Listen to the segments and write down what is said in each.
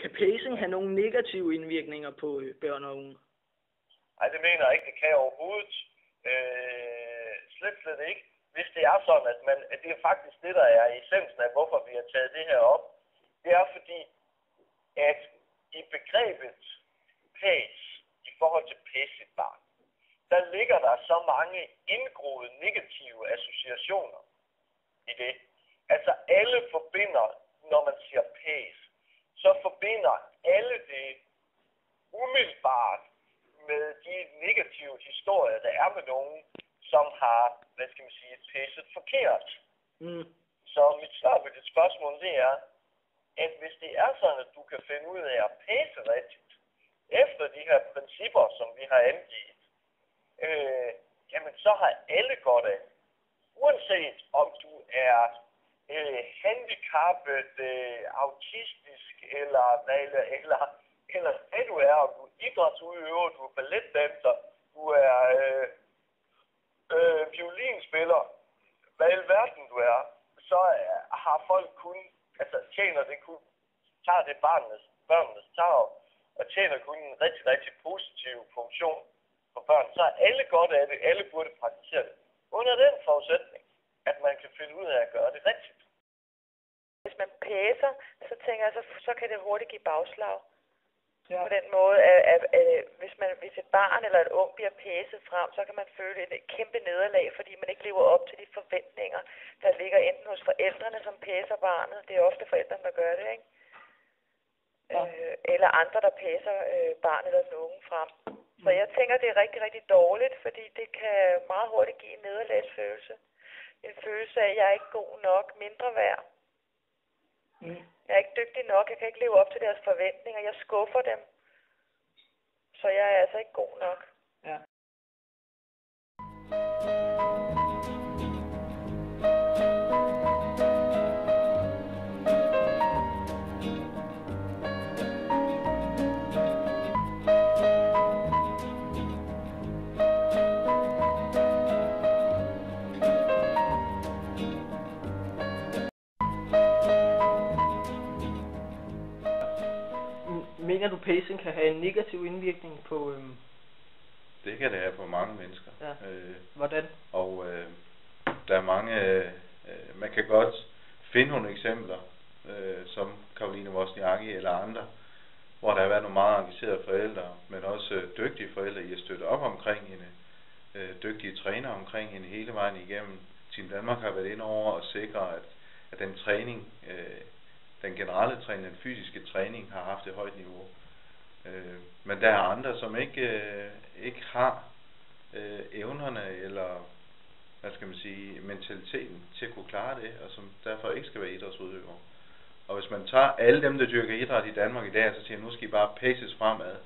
Kan pacing have nogle negative indvirkninger på børn og unge? Nej, det mener jeg ikke, det kan overhovedet. Slet ikke. Hvis det er sådan, at det er faktisk det, der er essensen af, hvorfor vi har taget det her op. Det er fordi, at i begrebet pace, i forhold til pace et barn, der ligger der så mange indgroede negative associationer i det. Altså alle forbinder, når man siger pace, så forbinder alle det umiddelbart med de negative historier, der er med nogen, som har, pacet forkert. Så mit svar på dit spørgsmål, det er, at hvis det er sådan, at du kan finde ud af at pace rigtigt, efter de her principper, som vi har angivet, jamen så har alle godt af. Uanset om du er handicappet, autistisk, eller hvad du er, om du er idrætsudøver, du er balletdanser, du er violinspiller, hvad i alverden du er, så har folk kun, tager det børnenes tarv, og tjener kun en rigtig, rigtig positiv funktion for børn, så er alle godt af det, alle burde praktisere det. Under den forudsætning, at man kan finde ud af at gøre det rigtigt. Hvis man pacer, så tænker jeg, så kan det hurtigt give bagslag. Ja. På den måde, at hvis et barn eller et ung bliver pacet frem, så kan man føle et kæmpe nederlag, fordi man ikke lever op til de forventninger, der ligger enten hos forældrene, som pacer barnet. Det er ofte forældrene, der gør det, ikke? Ja. Eller andre, der pacer barnet eller den unge frem. Så jeg tænker, det er rigtig, rigtig dårligt, fordi det kan meget hurtigt give en nederlagsfølelse. En følelse af, at jeg er ikke god nok, mindre værd. Jeg er ikke dygtig nok, jeg kan ikke leve op til deres forventninger, jeg skuffer dem. Så jeg er altså ikke god nok. Ja. Mener du, pacing kan have en negativ indvirkning på... Det kan det have på mange mennesker. Ja. Hvordan? Og der er mange... man kan godt finde nogle eksempler, som Caroline Wozniacki eller andre, hvor der har været nogle meget engagerede forældre, men også dygtige forældre i at støtte op omkring hende. Dygtige trænere omkring hende hele vejen igennem. Team Danmark har været inde over og sikre, at den træning... den generelle træning, den fysiske træning, har haft et højt niveau. Men der er andre, som ikke har evnerne eller mentaliteten til at kunne klare det, og som derfor ikke skal være idrætsudøvere. Og hvis man tager alle dem, der dyrker idræt i Danmark i dag, så siger nu skal I bare paces fremad,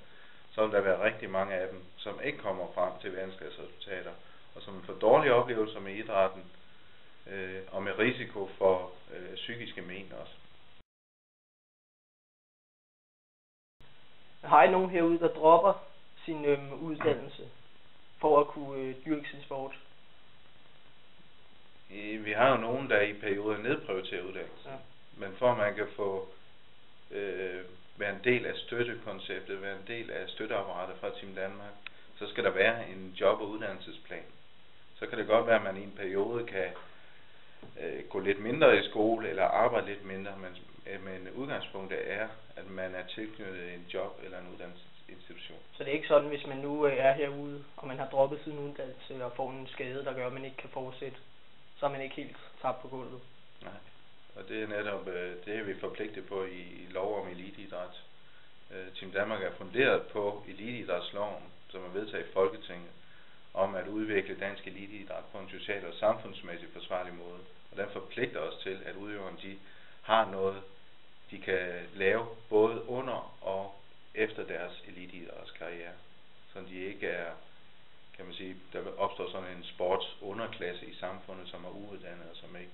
så vil der være rigtig mange af dem, som ikke kommer frem til verdensklasse-resultater, og som får dårlige oplevelser med idrætten, og med risiko for psykiske men også. Har I nogen herude, der dropper sin uddannelse for at kunne dyrke sin sport? Vi har jo nogen, der i perioder nedprioriterer uddannelsen. Ja. Men for at man kan få være en del af støttekonceptet, være en del af støtteapparatet fra Team Danmark, så skal der være en job- og uddannelsesplan. Så kan det godt være, at man i en periode kan gå lidt mindre i skole eller arbejde lidt mindre, men udgangspunktet er, at man er tilknyttet en job eller en uddannelsesinstitution. Så det er ikke sådan, hvis man nu er herude, og man har droppet sin uddannelse og får en skade, der gør, at man ikke kan fortsætte, så er man ikke helt tabt på gulvet? Nej, og det er netop det er vi forpligtet på i lov om eliteidræt. Team Danmark er funderet på eliteidrætsloven, som er vedtaget i Folketinget, om at udvikle dansk eliteidræt på en social og samfundsmæssigt forsvarlig måde. Og den forpligter os til, at udøverne de har noget, de kan lave både under og efter deres eliteidrætskarriere. Så de ikke er, kan man sige, der opstår sådan en sportsunderklasse i samfundet, som er uuddannet og som ikke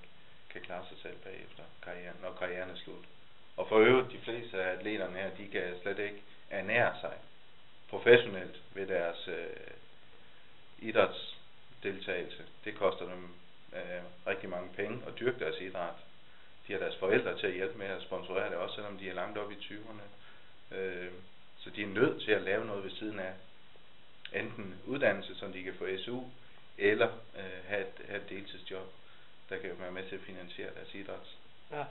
kan klare sig selv bagefter karrieren, når karrieren er slut. Og for øvrigt, de fleste af atleterne her, de kan slet ikke ernære sig professionelt ved deres idrætsdeltagelse. Det koster dem rigtig mange penge at dyrke deres idræt. De har deres forældre til at hjælpe med at sponsorere det, også selvom de er langt op i 20'erne. Så de er nødt til at lave noget ved siden af enten uddannelse, som de kan få SU, eller have et deltidsjob, der kan være med til at finansiere deres idræt. Ja.